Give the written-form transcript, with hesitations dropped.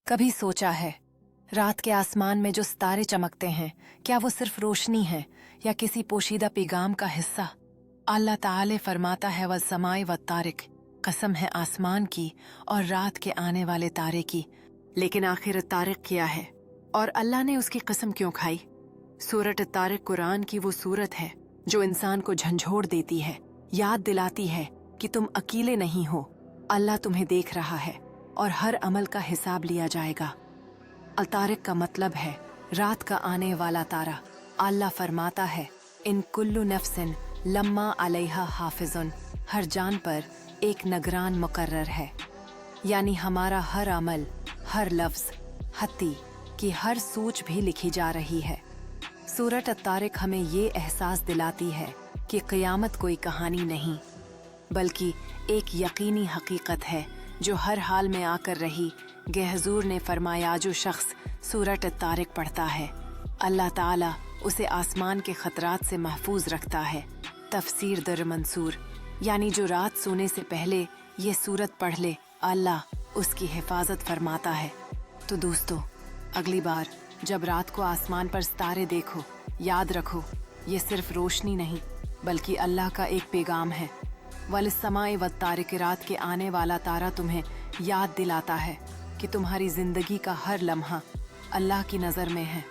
कभी सोचा है रात के आसमान में जो सितारे चमकते हैं, क्या वो सिर्फ रोशनी है या किसी पोशीदा पैगाम का हिस्सा? अल्लाह ताला फरमाता है वल समाए व तारिक, कसम है आसमान की और रात के आने वाले तारे की। लेकिन आखिर तारिक क्या है और अल्लाह ने उसकी कसम क्यों खाई? सूरत तारिक कुरान की वो सूरत है जो इंसान को झंझोड़ देती है, याद दिलाती है कि तुम अकेले नहीं हो, अल्लाह तुम्हें देख रहा है और हर अमल का हिसाब लिया जाएगा। अतारिक का मतलब है रात का आने वाला तारा। अल्लाह फरमाता है इन कुल्लु नफ्सिन लम्मा अलैहा हाफिजुन, हर जान पर एक निगरान मुकर्रर है, यानी हमारा हर अमल, हर लफ्ज, हत्ती की हर सोच भी लिखी जा रही है। सूरत अतारिक हमें ये एहसास दिलाती है कि क़यामत कोई कहानी नहीं बल्कि एक यकीनी हकीकत है जो हर हाल में आकर रही। हुज़ूर ने फरमाया जो शख्स सूरत तारिक पढ़ता है अल्लाह ताला उसे आसमान के खतरात से महफूज रखता है। तफसीर दर मंसूर, यानी जो रात सोने से पहले ये सूरत पढ़ ले अल्लाह उसकी हिफाजत फरमाता है। तो दोस्तों, अगली बार जब रात को आसमान पर सितारे देखो, याद रखो ये सिर्फ रोशनी नहीं बल्कि अल्लाह का एक पैगाम है। वलिस्समाए वत्तारिक, रात के आने वाला तारा तुम्हें याद दिलाता है कि तुम्हारी जिंदगी का हर लम्हा अल्लाह की नज़र में है।